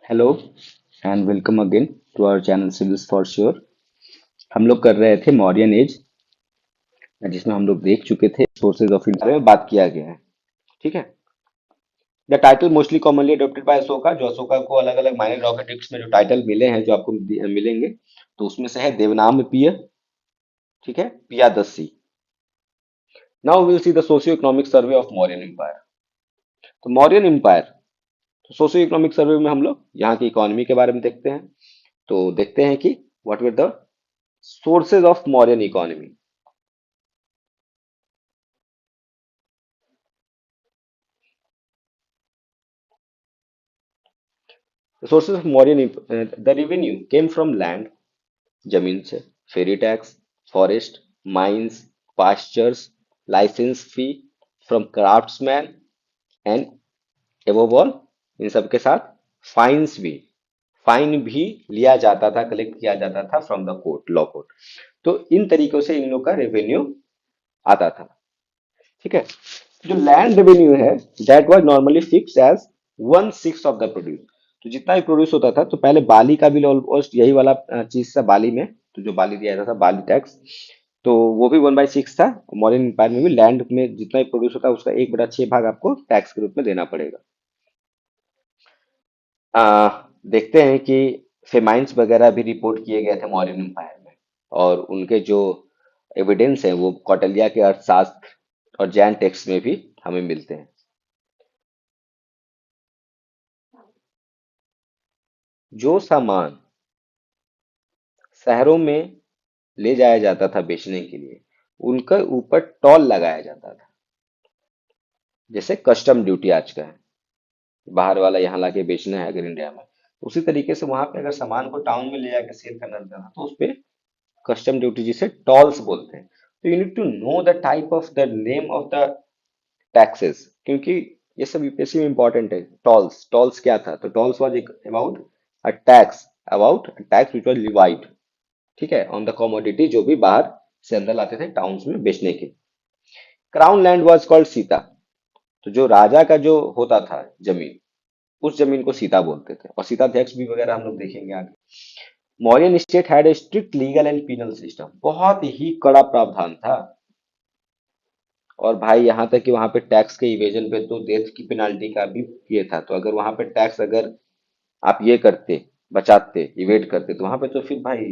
Hello and welcome again to our channel civils for sure. हम लोग कर रहे थे मौर्यन एज, जिसमें हम लोग देख चुके थे सोर्सेज ऑफ इंडिया में बात किया गया है। ठीक है। The title mostly commonly adopted by Ashoka, जो अशोका को अलग अलग माइनर डॉक्यूमेंट्स में जो टाइटल मिले हैं जो आपको मिलेंगे, तो उसमें से है देवनाम पिय। ठीक है, Piyadasi. Now will see the socio economic survey of Mauryan empire. तो मौर्यन एम्पायर, तो सोशियो इकोनॉमिक सर्वे में हम लोग यहाँ की इकोनॉमी के बारे में देखते हैं। तो देखते हैं कि what were the sources of Mauryan economy. The sources of the revenue came from land, जमीन से, ferry tax, forest, mines, pastures, licence fee from craftsman and above all, इन सब के साथ फाइन्स भी, फाइन भी लिया जाता था, कलेक्ट किया जाता था from the court, law court. तो इन तरीकों से इन लोग का रेवेन्यू आता था। ठीक है। जो लैंड रेवेन्यू है, that was normally fixed as 1/6 of the produce. तो जितना भी प्रोड्यूस होता था, तो पहले बाली का भी ऑलमोस्ट यही वाला चीज था। बाली में तो जो बाली दिया जाता था, बाली टैक्स, तो वो भी 1/6 था। मॉडर्न एम्पायर में भी लैंड में जितना भी प्रोड्यूस होता है उसका 1/6 भाग आपको टैक्स के रूप में देना पड़ेगा। देखते हैं कि फेमाइंस वगैरह भी रिपोर्ट किए गए थे मौर्यन एम्पायर में, और उनके जो एविडेंस है वो कौटिल्य के अर्थशास्त्र और जैन टेक्स्ट में भी हमें मिलते हैं। जो सामान शहरों में ले जाया जाता था बेचने के लिए, उनके ऊपर टोल लगाया जाता था। जैसे कस्टम ड्यूटी आज का है, बाहर वाला यहाँ लाके बेचना है अगर इंडिया में, उसी तरीके से वहां पे अगर सामान को टाउन में ले जाके सेल करना रहता था तो उस पे कस्टम ड्यूटी, जिसे टॉल्स बोलते हैं। तो you need to know the type of the name of the taxes, क्योंकि ये सब यूपीएससी में इंपॉर्टेंट है। टॉल्स, टॉल्स क्या था? तो tolls was about a tax, about tax which was levied, ठीक है, ऑन द कमोडिटी जो भी बाहर से अंदर लाते थे टाउन्स में बेचने के। Crown land was called Sita. तो जो राजा का जो होता था जमीन, उस जमीन को सीता बोलते थे, और सीता टैक्स भी वगैरह हम लोग देखेंगे आगे। Mauryan state had a strict legal and penal system, बहुत ही कड़ा प्रावधान था। और भाई यहाँ तक कि वहां पे टैक्स के इवेजन पे तो डेथ की पेनाल्टी का भी ये था। तो अगर वहां पे टैक्स अगर आप ये करते, बचाते, इवेट करते, तो वहां पे तो फिर भाई,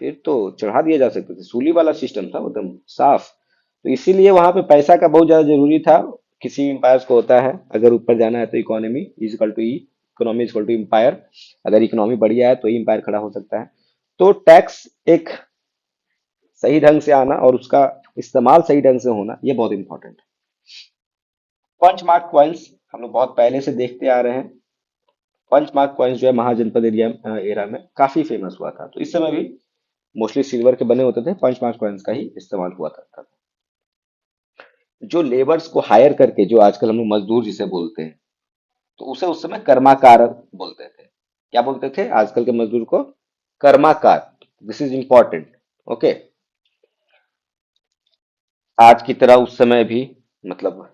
फिर तो चढ़ा दिया जा सकते थे। सूली वाला सिस्टम था एकदम साफ। तो इसीलिए वहां पे पैसा का बहुत ज्यादा जरूरी था। किसी एम्पायर को होता है, अगर ऊपर जाना है तो economy is equal to E, economy is equal to empire. अगर इकोनॉमी बढ़िया है तो ही एम्पायर खड़ा हो सकता है। तो टैक्स एक सही ढंग से आना और उसका इस्तेमाल सही ढंग से होना, ये बहुत इंपॉर्टेंट है। पंच मार्क कॉइन्स हम लोग बहुत पहले से देखते आ रहे हैं। पंच मार्क कॉइन्स जो है महाजनपद एरिया एरा में काफी फेमस हुआ था। तो इस समय भी मोस्टली सिल्वर के बने होते थे, पंच मार्क कॉइन्स का ही इस्तेमाल हुआ करता था। जो लेबर्स को हायर करके, जो आजकल हम लोग मजदूर जिसे बोलते हैं, तो उसे उस समय कर्माकार बोलते थे। क्या बोलते थे आजकल के मजदूर को? कर्माकार। This is important. ओके। आज की तरह उस समय भी, मतलब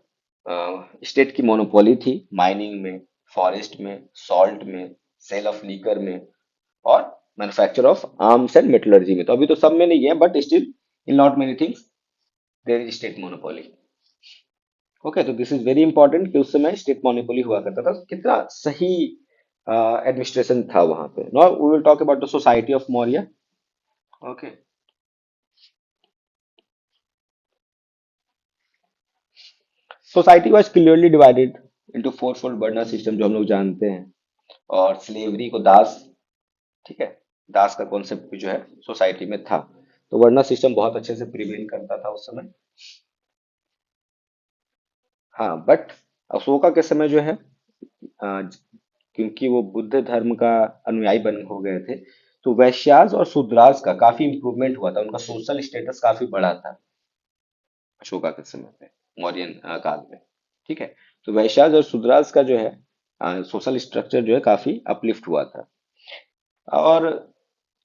स्टेट की मोनोपोली थी माइनिंग में, फॉरेस्ट में, सॉल्ट में, सेल ऑफ लीकर में, और manufacture of arms and metallurgy में। तो अभी तो सब में नहीं है, but still in not many things there is state monopoly. Okay, तो दिस इज वेरी इंपॉर्टेंट कि उस समय स्टेट मोनोपोली हुआ करता था। कितना सही एडमिनिस्ट्रेशन था वहां पे। Now we will talk about the society of Maurya. Okay. Society was clearly divided into four fold varna system, जो हम लोग जानते हैं। और स्लेवरी को दास, ठीक है, दास का कॉन्सेप्ट भी जो है सोसाइटी में था। तो वर्ना सिस्टम बहुत अच्छे से प्रिवेल करता था उस समय। हाँ, बट अशोका के समय जो है, क्योंकि वो बुद्ध धर्म का अनुयायी बन हो गए थे, तो वैश्यास और शूद्रास का काफी इंप्रूवमेंट हुआ था। उनका सोशल स्टेटस काफी बढ़ा था अशोका के समय पे, मौर्यन काल में। ठीक है। तो वैश्यास और शूद्रास का जो है सोशल स्ट्रक्चर जो है काफी अपलिफ्ट हुआ था। और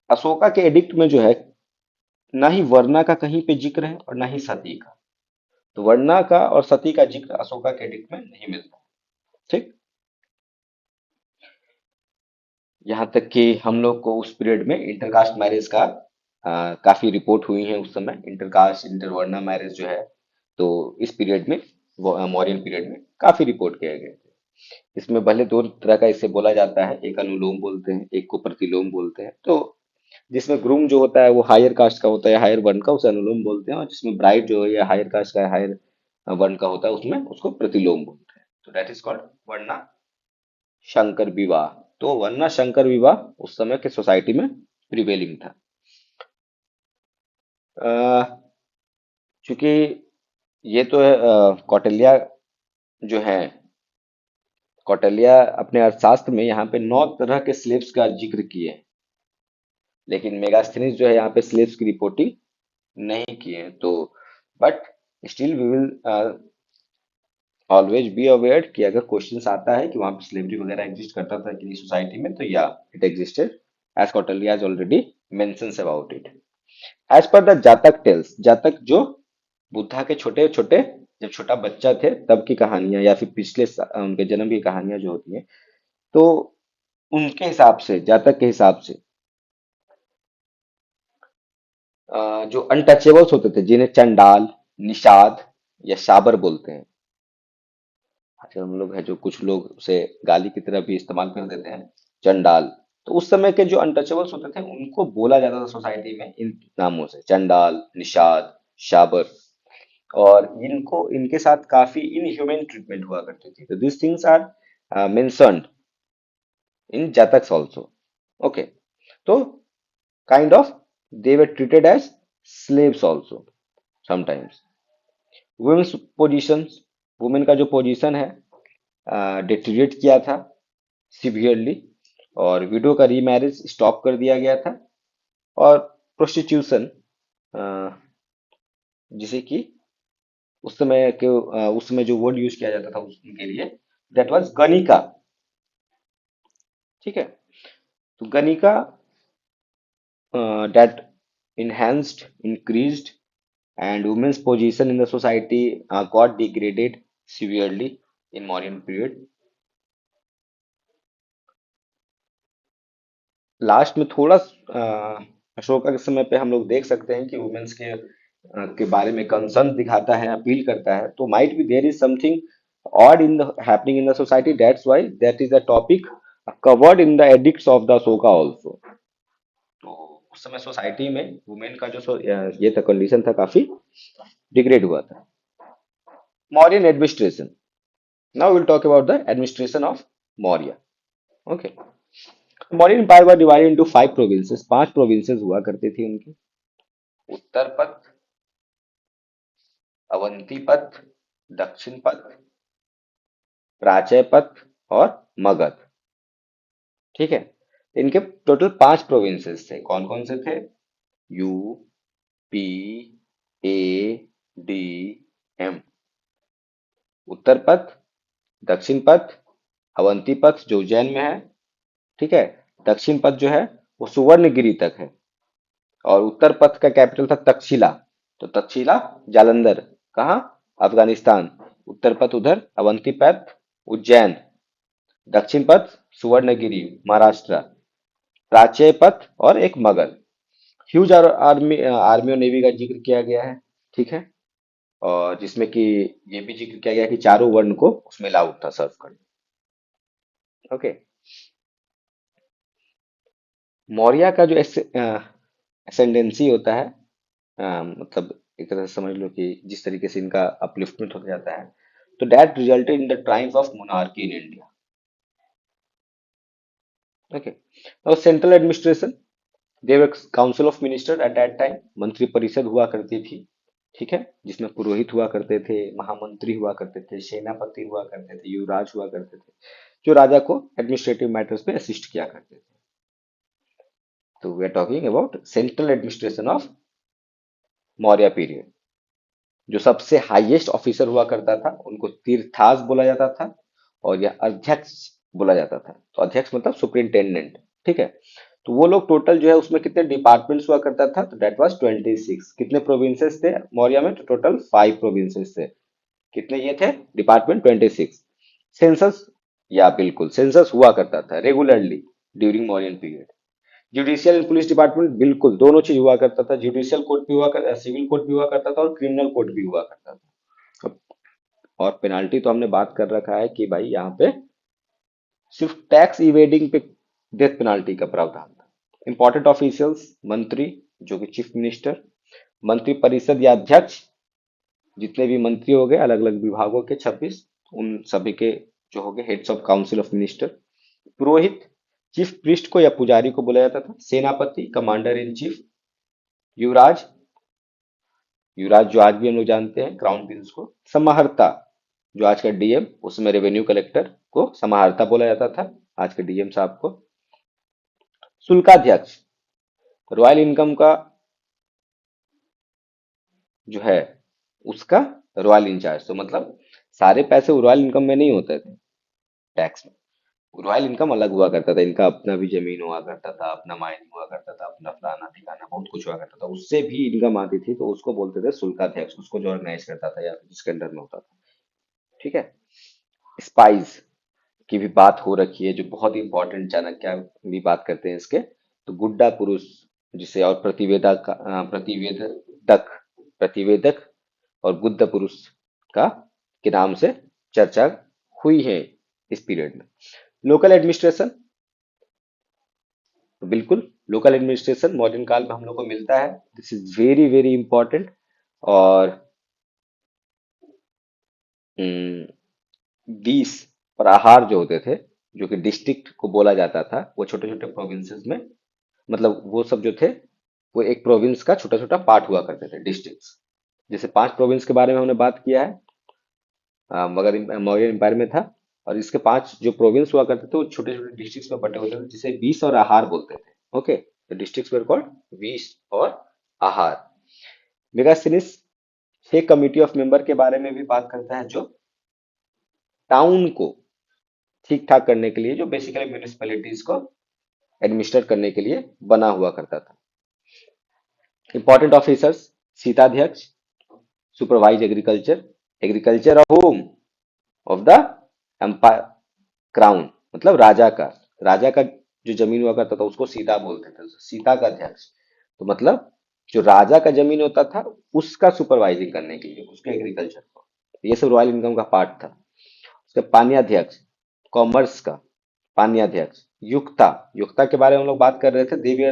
अशोका के एडिक्ट में जो है, ना ही वर्णा का कहीं पे जिक्र है और ना ही सती का। तो वर्णा का और सती का जिक्र अशोका के एडिक्ट में नहीं मिलता। ठीक। यहाँ तक कि हम लोग को उस पीरियड में इंटरकास्ट मैरिज का काफी रिपोर्ट हुई है। उस समय इंटरकास्ट इंटरवर्णा मैरिज जो है, तो इस पीरियड में, मौर्यन पीरियड में काफी रिपोर्ट किए गए थे। इसमें भले दो तरह का इसे बोला जाता है, एक अनुलोम बोलते हैं, एक को प्रतिलोम बोलते हैं। तो जिसमें ग्रूम जो होता है वो हायर कास्ट का होता है, हायर वर्ण का, उसे अनुलोम बोलते हैं, और जिसमें ब्राइड जो है या हायर कास्ट का, हायर वर्ण का होता है, उसमें उसको प्रतिलोम बोलते हैं। तो दैट इज कॉल्ड वर्णा शंकर विवाह। तो वर्णा शंकर विवाह उस समय के सोसाइटी में प्रिवेलिंग था। चूंकि ये तो है, कौटिल्य जो है, कौटिल्य अपने अर्थशास्त्र में यहाँ पे 9 तरह के स्लेव्स का जिक्र किए हैं, लेकिन मेगास्थनीज जो है यहाँ पे स्लेव्स की रिपोर्टिंग नहीं किए हैं। तो but still we will always be aware कि अगर क्वेश्चंस आता है कि वहां पे स्लेवरी वगैरह एग्जिस्ट करता था कि नहीं सोसाइटी में, तो या it existed, as Kautilya has already mentions about it. As per the Jataka tales, Jataka जो बुद्धा के छोटे छोटे, जब छोटा बच्चा थे तब की कहानियां, या फिर पिछले उनके जन्म की कहानियां जो होती हैं, तो उनके हिसाब से, जातक के हिसाब से, जो अनटचेबल्स होते थे, जिन्हें चंडाल, निषाद या शाबर बोलते हैं। आजकल हम लोग है जो कुछ लोग उसे गाली की तरह भी इस्तेमाल कर देते हैं, चंडाल। तो उस समय के जो अनटचेबल्स होते थे उनको बोला जाता था सोसाइटी में इन नामों से, चंडाल, निषाद, शाबर। और इनको, इनके साथ काफी इनह्यूमन ट्रीटमेंट हुआ करती थी। तो this things are mentioned in Jatakas also. Okay. तो kind of they were treated as slaves also sometimes. Womens positions, women का जो पोजीशन है डिटेरिएट किया था सिवियरली, और विडो का रीमैरिज स्टॉप कर दिया गया था। और प्रोस्टिट्यूशन, जिसे कि उस समय जो वर्ड यूज किया जाता था उनके लिए, दैट वाज गणिका। ठीक है। तो गणिका, that enhanced, increased, and women's position in the society got degraded severely in Mauryan period. Last में थोड़ा अशोका के समय पे हम लोग देख सकते हैं कि वुमेन्स के बारे में कंसर्न दिखाता है, अपील करता है। तो might be there is something odd in the happening in the society, that's why that is the topic covered in the edicts of the Ashoka also. तो उस समय सोसाइटी में वुमेन का जो ये था, कंडीशन था, काफी डिग्रेड हुआ था। Mauryan administration, now will talk about the administration of Maurya. Okay. Mauryan empire were divided into 5 provinces, 5 provinces हुआ करती थी उनकी। उत्तर पथ, अवंती पथ, दक्षिण पथ, प्राचय पथ और मगध। ठीक है। इनके टोटल 5 प्रोविंसेस थे। कौन कौन से थे? U, P, A, D, M. Uttarapatha, दक्षिण पथ, अवंती पथ जो उज्जैन में है, ठीक है। दक्षिण पथ जो है वो सुवर्णगिरी तक है। और उत्तर पथ का कैपिटल था तक्षशिला। तो तक्षशिला जालंधर, कहाँ? अफगानिस्तान। उत्तर पथ उधर, अवंती पथ उज्जैन, दक्षिण पथ सुवर्णगिरी महाराष्ट्र, प्राच्य पथ और एक मगध। ह्यूज आर्मी और नेवी का जिक्र किया गया है। ठीक है। और जिसमें कि ये भी जिक्र किया गया है कि चारों वर्ण को उसमें अलाउड था सर्व करना। ओके। मौर्य का जो एसेंडेंसी होता है, मतलब एक तरह से समझ लो कि जिस तरीके से इनका अपलिफ्टमेंट होता जाता है, तो that resulted in the triumph of monarchy in India. Okay. और central administration, there council of minister at that time, मंत्री परिषद हुआ करती थी। ठीक है। जिसमें पुरोहित हुआ करते थे, महामंत्री हुआ करते थे, सेनापति हुआ करते थे, युवराज हुआ करते थे, जो राजा को एडमिनिस्ट्रेटिव मैटर्स में असिस्ट किया करते थे। तो we are talking about central administration of Maurya period. जो सबसे हाईएस्ट ऑफिसर हुआ करता था उनको तीर्थास बोला जाता था, और यह अध्यक्ष बोला जाता था। तो अध्यक्ष मतलब सुपरिंटेंडेंट। ठीक है। तो वो लोग टोटल जो है उसमें कितने डिपार्टमेंट्स हुआ करता था, तो दैट वाज 26। कितने प्रोविंसेस थे मौर्य में? तो टोटल 5 प्रोविंसेस थे। कितने ये थे डिपार्टमेंट? 26। सेंसस, या बिल्कुल सेंसस हुआ करता था regularly. During Mauryan period. Judicial and police department बिल्कुल दोनों चीज हुआ करता था, जुडिशियल कोर्ट भी हुआ करता, सिविल कोर्ट भी हुआ करता था और क्रिमिनल कोर्ट भी हुआ करता था। और पेनाल्टी तो हमने बात कर रखा है कि भाई यहाँ पे सिर्फ टैक्स इवेडिंग पे डेथ पेनाल्टी का प्रावधान था। इंपॉर्टेंट ऑफिशियल्स, मंत्री जो कि चीफ मिनिस्टर, मंत्री परिषद या अध्यक्ष, जितने भी मंत्री हो गए अलग अलग विभागों के 26, उन सभी के जो हो गए heads of council of minister. Purohit, chief priest को या पुजारी को बुलाया जाता था। सेनापति, कमांडर इन चीफ। युवराज, युवराज जो आज भी हम लोग जानते हैं क्राउन प्रिंस को। समाहर्ता, जो आज का डीएम, उसमें रेवेन्यू कलेक्टर को समाहर्ता बोला जाता था, आज के डीएम साहब को। शुल्काध्यक्ष, रॉयल इनकम का जो है उसका रॉयल इंचार्ज, तो मतलब सारे पैसे रॉयल इनकम में नहीं होते थे टैक्स में, रॉयल इनकम अलग हुआ करता था, इनका अपना भी जमीन हुआ करता था, अपना माइनिंग हुआ करता था, अपना फलाना ठिकाना बहुत कुछ हुआ करता था, उससे भी इनकम आती थी, तो उसको बोलते थे शुल्काध्यक्ष, उसको जो ऑर्गेनाइज करता था या फिर जिसके अंडर में होता था। ठीक है। स्पाइस की भी बात हो रखी है जो बहुत इंपॉर्टेंट, चाणक्य भी बात करते हैं इसके। तो गुड्डा पुरुष, जिसे और प्रतिवेदक, प्रतिवेदक और गुद्दा पुरुष का के नाम से चर्चा हुई है इस पीरियड में। लोकल एडमिनिस्ट्रेशन, बिल्कुल लोकल एडमिनिस्ट्रेशन मॉडर्न काल में हम लोग को मिलता है, this is very very important. और 20 प्रहार जो होते थे, जो कि डिस्ट्रिक्ट को बोला जाता था, वो छोटे छोटे प्रोविंसेस में, मतलब वो सब जो थे वो एक प्रोविंस का छोटा छोटा पार्ट हुआ करते थे, डिस्ट्रिक्ट्स। जैसे 5 प्रोविंस के बारे में हमने बात किया है, मगर मौर्य एम्पायर में था। और इसके 5 जो प्रोविंस हुआ करते थे वो छोटे छोटे डिस्ट्रिक्ट्स में बटे होते थे, जिसे 20 और आहार बोलते थे। Okay, the districts were called 20 और आहार। मेगासिनिस 6 कमिटी ऑफ मेंबर के बारे में भी बात करता है, जो टाउन को ठीक ठाक करने के लिए, जो बेसिकली म्यूनिसिपैलिटीज को एडमिनिस्टर करने के लिए बना हुआ करता था। Important officers, Sitadhyaksha, supervise agriculture, agriculture of home, of the empire, crown, मतलब राजा का, राजा का जो जमीन हुआ करता था उसको सीता बोलते थे, सीता का अध्यक्ष, तो मतलब जो राजा का जमीन होता था उसका सुपरवाइजिंग करने के लिए, उसके एग्रीकल्चर को, ये सब रॉयल इनकम का पार्ट था। उसके पान्याध्यक्ष, कॉमर्स का पान्याध्यक्ष। युक्ता, युक्ता के बारे में हम लोग बात कर रहे थे, देवी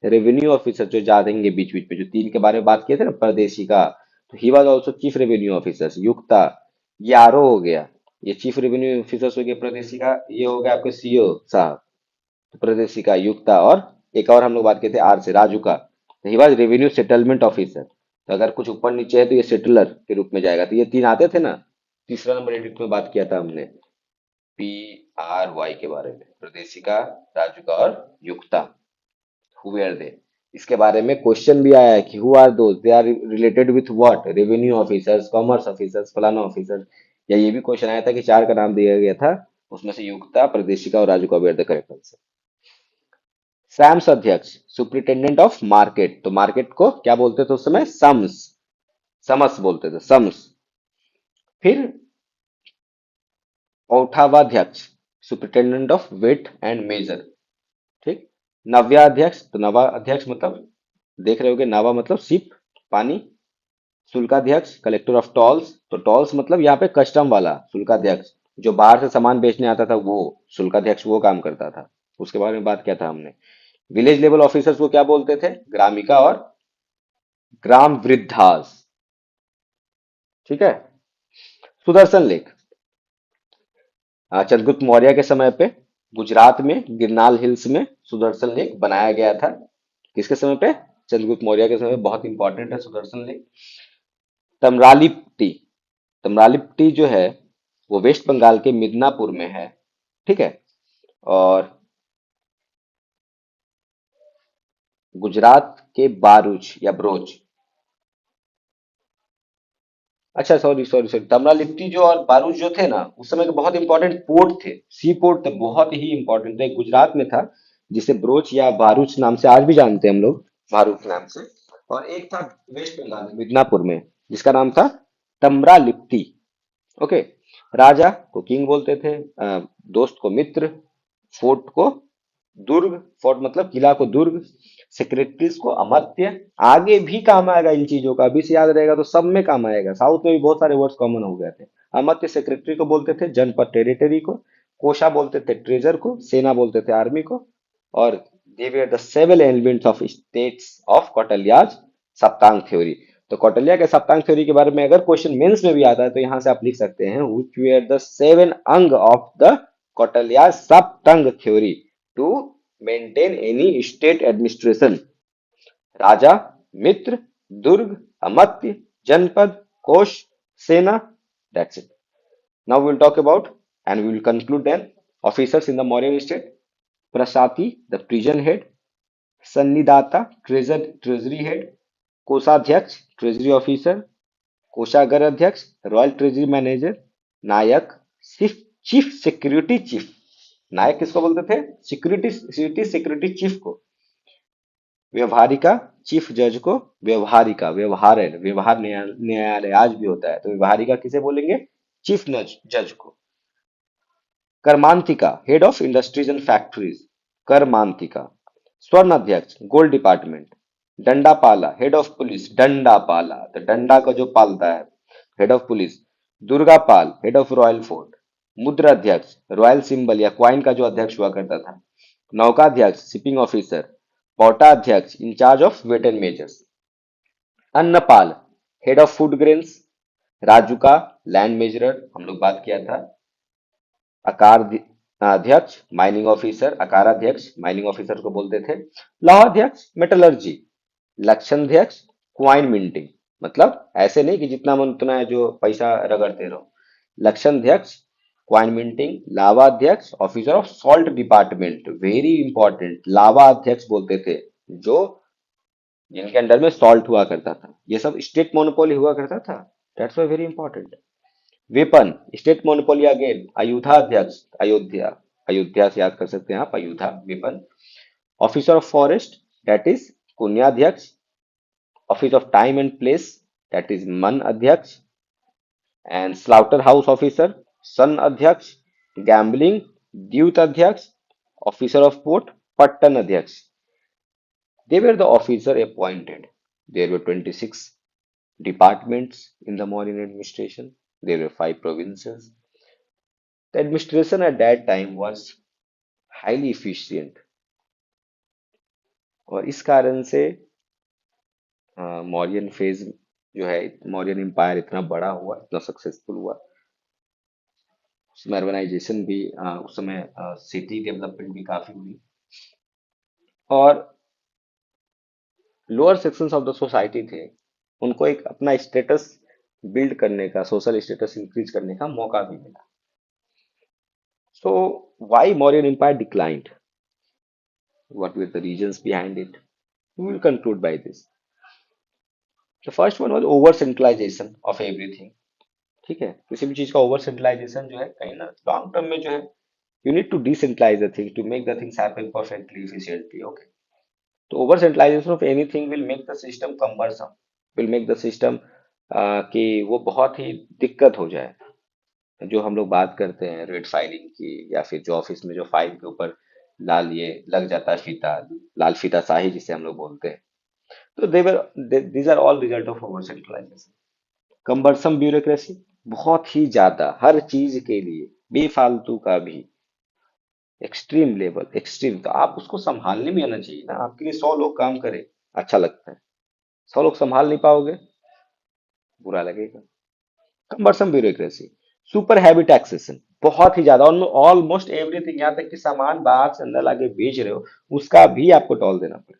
रेवेन्यू ऑफिसर जो जा देंगे बीच बीच में, जो 3 के बारे में बात किए थे ना, परदेशी का, तो he was also chief revenue officer Yukta. ये आरओ हो गया, ये चीफ रेवेन्यू ऑफिसर्स हो गया प्रदेशी का, ये हो गया आपके सीओ साहब, तो प्रदेशी का युक्ता। और एक और हम लोग बात किए थे आर से, राजू का, तो he was revenue settlement officer, तो अगर कुछ ऊपर नीचे है तो ये सेटलर के रूप में जाएगा, तो ये 3 आते थे ना। तीसरा नंबर एडिट में बात किया था हमने PRY के बारे में, प्रदेशिका, राजुका और युक्ता। हु आर दे, इसके बारे में क्वेश्चन भी आया है कि who are those, they are related with what, revenue officers, commerce officers, फलाना ऑफिसर। या ये भी क्वेश्चन आया था कि 4 का नाम दिया गया था, उसमें से युक्ता, प्रदेशिका और Rajuka we are the correct answer. सैम्स अध्यक्ष, सुप्रिंटेंडेंट ऑफ मार्केट, तो मार्केट को क्या बोलते थे उस समय, सम्स, समस बोलते थे, सम्स। फिर औठावाध्यक्ष, superintendent of weight and measure. ठीक। नव्याध्यक्ष, तो नवा अध्यक्ष मतलब देख रहे होगे, नावा मतलब शिप, पानी। शुल्काध्यक्ष, कलेक्टर ऑफ टोल्स, तो टोल्स मतलब यहाँ पे कस्टम वाला शुल्काध्यक्ष, जो बाहर से सामान बेचने आता था वो शुल्काध्यक्ष वो काम करता था, उसके बारे में बात किया था हमने। विलेज लेवल ऑफिसर्स को क्या बोलते थे, ग्रामिका और ग्राम वृद्धास। ठीक है। सुदर्शन लेक, चंद्रगुप्त मौर्य के समय पे गुजरात में गिरनाल हिल्स में सुदर्शन लेक बनाया गया था। किसके समय पे, चंद्रगुप्त मौर्य के समय पे, बहुत इंपॉर्टेंट है सुदर्शन लेक। तमरालिप्टी, तमरालिप्टी जो है वो वेस्ट बंगाल के मिदनापुर में है। ठीक है। और गुजरात के बारूच या ब्रोच, अच्छा सॉरी सॉरी सॉरी, तमरालिप्टी जो और बारूच जो थे ना, उस समय के बहुत इंपॉर्टेंट पोर्ट थे, सी पोर्ट थे, बहुत ही इंपॉर्टेंट थे। एक गुजरात में था जिसे ब्रोच या बारूच नाम से आज भी जानते हैं हम लोग, बारूच नाम से। और एक था वेस्ट बंगाल में मिदनापुर में, जिसका नाम था तमरालिप्टी। ओके। राजा को किंग बोलते थे, दोस्त को मित्र, फोर्ट को दुर्ग, फोर्ट मतलब किला को दुर्ग, सेक्रेटरीज को अमात्य। आगे भी काम आएगा इन चीजों का, अभी से याद रहेगा तो सब में काम आएगा, साउथ में भी बहुत सारे वर्ड्स कॉमन हो गए थे। अमात्य सेक्रेटरी को बोलते थे, जनपद टेरिटरी को, कोषा बोलते थे ट्रेजर को, सेना बोलते थे आर्मी को, और they were the seven elements of states of Kautilya's Saptanga theory. तो कौटिल्य के सप्तांग थ्योरी के बारे में अगर क्वेश्चन मेंस में भी आता है तो यहां से आप लिख सकते हैं, which were the seven anga of the Kautilya Saptanga theory to maintain any state administration. राजा, मित्र, दुर्ग, अमात्य, जनपद, कोश, सेना, that's it. Now we will talk about and we will conclude then officers in the Mauryan state. Prasati, the prison head. Sannidata, treasury head. कोषाध्यक्ष, treasury officer. कोषागार अध्यक्ष, रॉयल ट्रेजरी मैनेजर। नायक, चीफ सिक्योरिटी चीफ। नायक किसको बोलते थे? Security chief को। व्यवहारिका, chief जज को। व्यवहारिका, व्यवहार न्यायालय आज भी होता है, तो व्यवहारिका किसे बोलेंगे? चीफ जज को। Karmantika, head of industries and factories. Karmantika. स्वर्ण अध्यक्ष, gold department. Dandapala, head of police. Dandapala, तो डंडा को जो पालता है, head of police. Durgapal, head of royal fort. मुद्रा अध्यक्ष, रॉयल सिंबल या क्वाइन का जो अध्यक्ष हुआ करता था। नौकाध्यक्ष, शिपिंग ऑफिसर। पौटा अध्यक्ष, incharge of weight and measures. Annapal, head of food grains. Rajuka, land measurer, हम लोग बात किया था। अकार अध्यक्ष, mining officer. Akaradhyaksha, mining officer को बोलते थे। लौह अध्यक्ष, मेटलर्जी। लक्षण अध्यक्ष, क्वाइन मिंटिंग, मतलब ऐसे नहीं कि जितना मन उतना है जो पैसा रगड़ते रहो। लक्षण अध्यक्ष, क्वाइन मिंटिंग। लावा अध्यक्ष, officer of salt department, very important, लावा अध्यक्ष बोलते थे, जो जिनके अंडर में सॉल्ट हुआ करता था। ये सब स्टेट मोनोपोली हुआ करता था, that's why very important. Weapon, state monopoly again. Ayodhya अध्यक्ष, अयोध्या, अयोध्या से याद कर सकते हैं आप, Ayodhya, weapon. Officer of forest, that is पुण्याध्यक्ष। Office of time and place, that is मन अध्यक्ष। एंड स्लाउटर हाउस ऑफिसर, सन अध्यक्ष। गैम्बलिंग, द्यूत अध्यक्ष। ऑफिसर ऑफ पोर्ट, पट्टन अध्यक्ष। They were the officer appointed. There were 26 departments in the Mauryan administration. There were 5 provinces. The administration at that time was highly efficient. और इस कारण से Mauryan phase जो है, मौर्यन एम्पायर इतना बड़ा हुआ, इतना सक्सेसफुल हुआ। उसमें अर्बनाइजेशन भी, उस समय सिटी डेवलपमेंट भी काफी हुई, और lower sections of the society थे, उनको एक अपना स्टेटस बिल्ड करने का, सोशल स्टेटस इंक्रीज करने का मौका भी मिला। So why Mauryan empire declined, what were the reasons behind it? We will conclude by this. The first one was over centralization of everything. ठीक है, किसी भी चीज का ओवर सेंट्रलाइजेशन जो है, कहीं ना लॉन्ग टर्म में जो है, you need to decentralize the thing to make the things happen perfectly efficiently. Okay, तो over centralization of anything will make the system cumbersome, will make the system कि वो बहुत ही दिक्कत हो जाए। जो हम लोग बात करते हैं रेट फाइलिंग की, या फिर जो ऑफिस में जो फाइल के ऊपर लाल ये लग जाता है फीता, लाल फीता शाही जिसे हम लोग बोलते हैं, तो these are all result of over centralisation. Cumbersome bureaucracy, बहुत ही ज्यादा, हर चीज के लिए बेफालतू का भी, एक्सट्रीम लेवल, एक्सट्रीम, तो आप उसको संभालने में आना चाहिए ना। आपके लिए 100 लोग काम करें, अच्छा लगता है, 100 लोग संभाल नहीं पाओगे, बुरा लगेगा। Cumbersome bureaucracy. Super heavy taxation, बहुत ही ज्यादा, ऑलमोस्ट एवरीथिंग, यहाँ तक कि सामान बाहर से अंदर लाके बेच रहे हो उसका भी आपको टोल देना पड़े।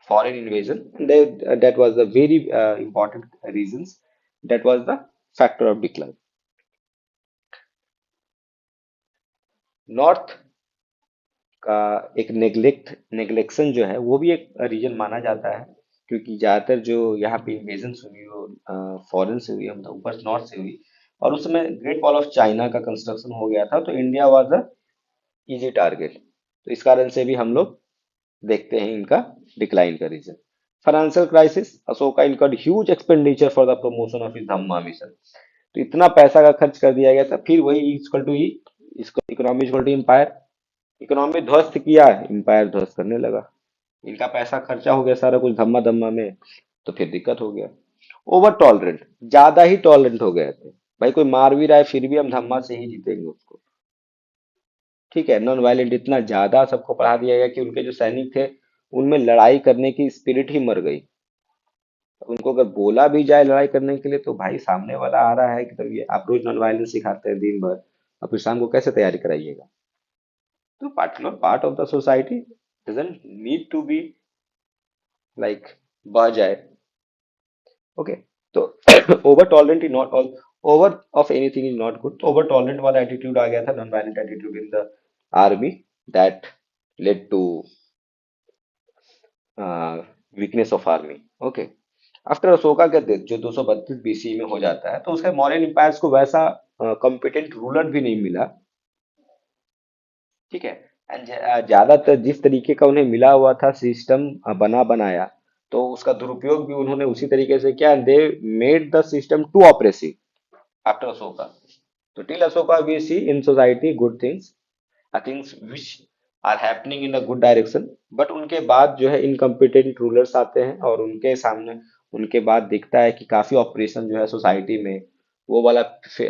Foreign invasion, that was the very important reasons, that was the factor of decline. North का एक नेग्लेक्शन जो है वो भी एक रीजन माना जाता है, क्योंकि ज्यादातर जो यहाँ पे इन्वेजन हुई वो फॉरेन से हुई, मतलब ऊपर नॉर्थ से हुई, और उस समय ग्रेट वॉल ऑफ चाइना का कंस्ट्रक्शन हो गया था, तो India was a easy target, तो इस कारण से भी हम लोग देखते हैं इनका डिक्लाइन का reason. Financial crisis, Ashoka incurred huge expenditure for the promotion of his dhamma mission, तो इतना पैसा का खर्च कर दिया गया था, फिर वही इक्वल टू ही, इसको economy equal to empire, economy ध्वस्त किया, एम्पायर ध्वस्त करने लगा। इनका पैसा खर्चा हो गया सारा कुछ धम्मा धम्मा में, तो फिर दिक्कत हो गया। ओवर टॉलरेंट, ज्यादा ही टॉलरेंट हो गए थे। भाई कोई मार भी रहा है फिर भी हम धम्मा से ही जीतेंगे उसको। ठीक है, नॉन वायलेंट इतना ज्यादा सबको पढ़ा दिया गया कि उनके जो सैनिक थे उनमें लड़ाई करने की स्पिरिट ही मर गई। उनको अगर बोला भी जाए लड़ाई करने के लिए तो भाई सामने वाला आ रहा है कि तो ये आप रोज नॉन वायलेंस सिखाते हैं दिन भर, और फिर शाम को कैसे तैयारी कराइएगा। तो particular part of the society doesn't need to be like बह जाए। ओके, तो over tolerant is not all, over of anything is not good. Over tolerant वाला एटीट्यूड आ गया था, non violent attitude in the army, that led to weakness of army. Okay, after Ashoka का death जो 232 BC में हो जाता है, तो उसके मौर्यन एम्पायर्स को वैसा कॉम्पिटेंट रूलर भी नहीं मिला। ठीक है, एंड ज्यादातर जिस तरीके का उन्हें मिला हुआ था सिस्टम बना बनाया, तो उसका दुरुपयोग भी उन्होंने उसी तरीके से किया। They made the system too oppressive after Ashoka. तो till Ashoka we see in society good things, things which are happening in a good direction. But उनके बाद जो है इनकम्पिटेंट रूलर्स आते हैं और उनके सामने, उनके बाद दिखता है कि काफी ऑपरेशन जो है सोसाइटी में, वो वाला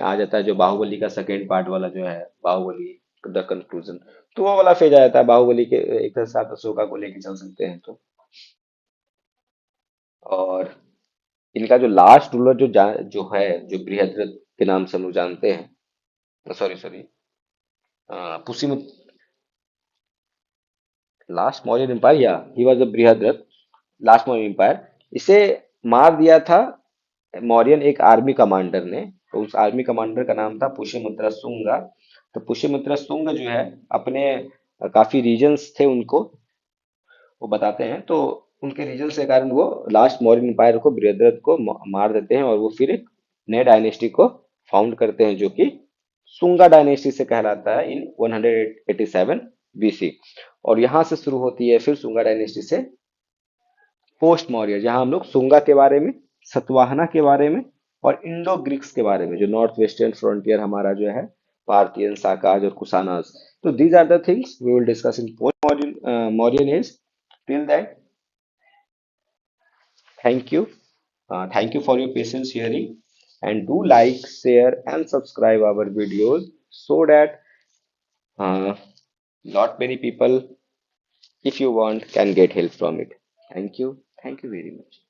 आ जाता है जो बाहुबली का सेकेंड पार्ट वाला जो है, बाहुबली द कंक्लूजन। तो वो वाला फेज आ जाता है बाहुबली के एक साथ अशोका को लेके चल सकते हैं तो। और इनका जो लास्ट रूलर जो है, जो बृहद्रथ के नाम से हम लोग जानते हैं, sorry sorry, Pushyamitra, last Mauryan empire, या he was the Brihadratha, last Mauryan empire. इसे मार दिया था मौर्यन एक आर्मी कमांडर ने। तो उस आर्मी कमांडर का नाम था पुष्यमित्र शुंगा। तो पुष्यमित्र शुंग जो है अपने काफी रीजन्स थे उनको, वो बताते हैं। तो उनके रीजन के कारण वो लास्ट मौर्यन एम्पायर को, बृहद्रथ को मार देते हैं, और वो फिर एक नए डायनेस्टी को फाउंड करते हैं जो कि सुंगा डायनेस्टी से कहलाता है इन 187 बीसी। और यहाँ से शुरू होती है फिर सुंगा डायनेस्टी से पोस्ट मौर्य, जहां हम लोग सुंगा के बारे में, सतवाहना के बारे में, और इंडो ग्रीक्स के बारे में, जो नॉर्थ वेस्टर्न फ्रंटियर हमारा जो है, पार्थियन, साकाज और कुशानाज। तो these are the things we will discuss in post Mauryan Mauryan age. Till that, thank you, thank you for your patience hearing, and do like, share and subscribe our videos so that uh, not many people, if you want, can get help from it. Thank you very much.